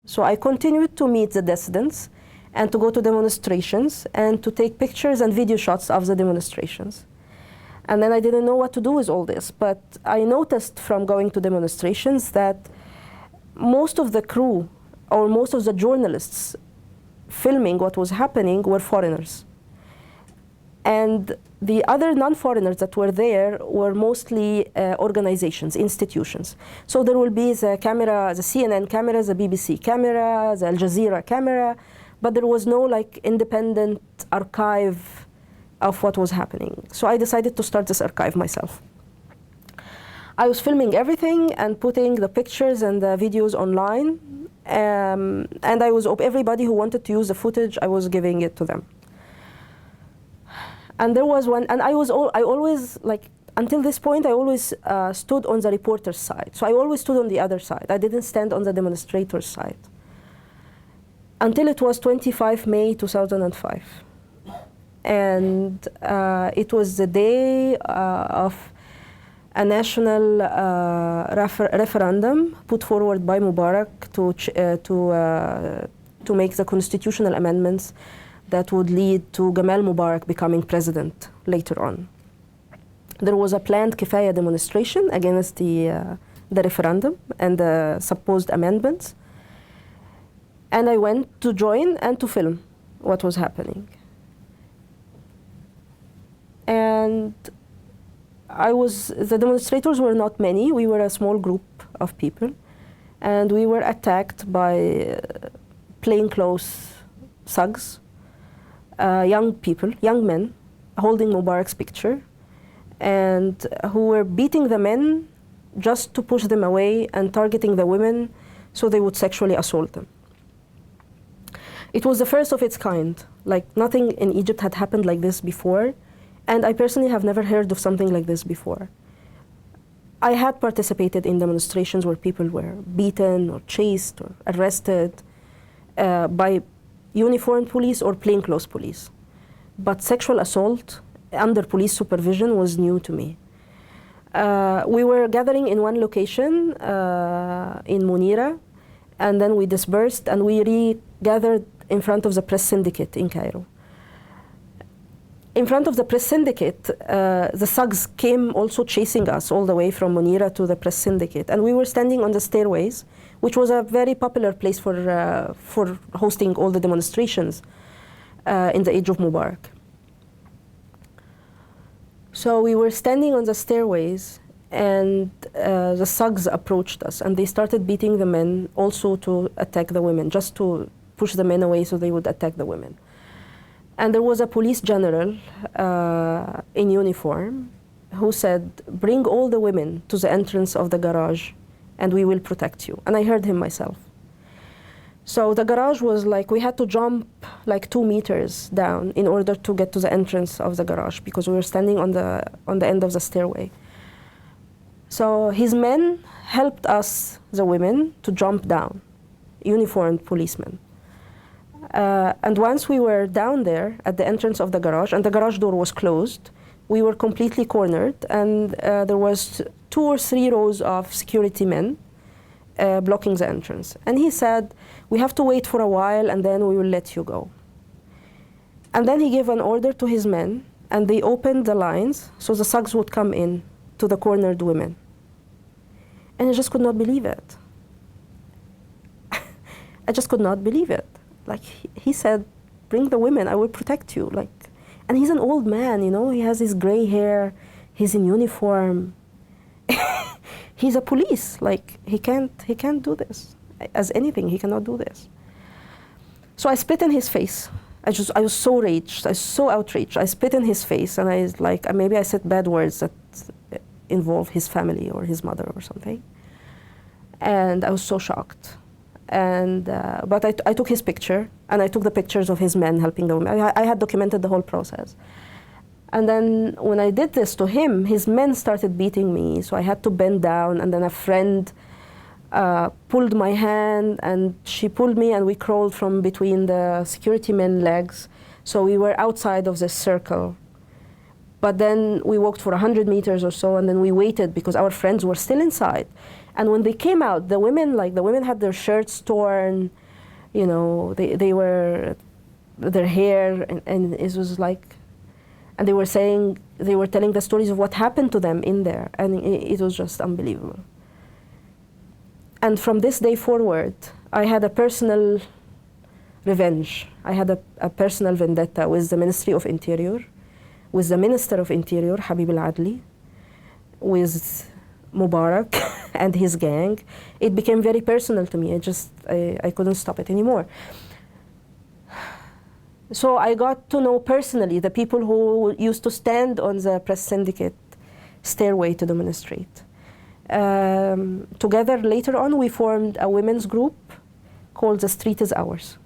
So I continued to meet the dissidents and to go to demonstrations and to take pictures and video shots of the demonstrations. And then I didn't know what to do with all this, but I noticed from going to demonstrations that most of the crew or most of the journalists filming what was happening were foreigners. And the other non-foreigners that were there were mostly organizations, institutions. So there will be the camera, the CNN camera, the BBC camera, the Al Jazeera camera, but there was no like independent archive of what was happening. So I decided to start this archive myself. I was filming everything and putting the pictures and the videos online, and I was everybody who wanted to use the footage, I was giving it to them. And there was one, and I always, like, until this point, I always stood on the reporter's side. So I always stood on the other side. I didn't stand on the demonstrator's side. Until it was 25 May 2005. And it was the day of a national referendum put forward by Mubarak to make the constitutional amendments that would lead to Gamal Mubarak becoming president later on. There was a planned Kifaya demonstration against the referendum and the supposed amendments. And I went to join and to film what was happening. And the demonstrators were not many. We were a small group of people. And we were attacked by plainclothes thugs, young people, young men, holding Mubarak's picture, and who were beating the men just to push them away and targeting the women so they would sexually assault them. It was the first of its kind. Like, nothing in Egypt had happened like this before, and I personally have never heard of something like this before. I had participated in demonstrations where people were beaten or chased or arrested by uniformed police or plainclothes police. But sexual assault under police supervision was new to me. We were gathering in one location in Munira, and then we dispersed and we regathered in front of the press syndicate in Cairo. In front of the press syndicate, the thugs came also chasing us all the way from Munira to the press syndicate. And we were standing on the stairways, which was a very popular place for hosting all the demonstrations in the age of Mubarak. So we were standing on the stairways, and the thugs approached us, and they started beating the men also to attack the women, just to push the men away so they would attack the women. And there was a police general in uniform who said, "Bring all the women to the entrance of the garage and we will protect you." And I heard him myself. So the garage was like, we had to jump like 2 meters down in order to get to the entrance of the garage because we were standing on the end of the stairway. So his men helped us, the women, to jump down, uniformed policemen. And once we were down there at the entrance of the garage, and the garage door was closed, we were completely cornered, and there was 2 or 3 rows of security men blocking the entrance. And he said, "We have to wait for a while, and then we will let you go." And then he gave an order to his men, and they opened the lines so the thugs would come in to the cornered women. And I just could not believe it. I just could not believe it. Like, he said, "Bring the women, I will protect you." Like, and he's an old man, you know, he has his gray hair, he's in uniform. He's a police, like, he can't do this. As anything, he cannot do this. So I spit in his face. I was so raged, I was so outraged. I spit in his face, and maybe I said bad words that involve his family or his mother or something. And I was so shocked. And but I took his picture, and I took the pictures of his men helping the women. I had documented the whole process. And then when I did this to him, his men started beating me, so I had to bend down, and then a friend pulled my hand, and she pulled me, and we crawled from between the security men's legs. So we were outside of this circle. But then we walked for 100 meters or so, and then we waited because our friends were still inside. And when they came out, the women had their shirts torn, you know, they were, their hair, and it was like, and they were telling the stories of what happened to them in there, and it was just unbelievable. And from this day forward, I had a personal revenge. I had a personal vendetta with the Ministry of Interior, with the Minister of Interior, Habib al-Adli, with Mubarak and his gang. It became very personal to me. I couldn't stop it anymore. So I got to know personally the people who used to stand on the press syndicate stairway to demonstrate. Together later on, we formed a women's group called The Street Is Ours.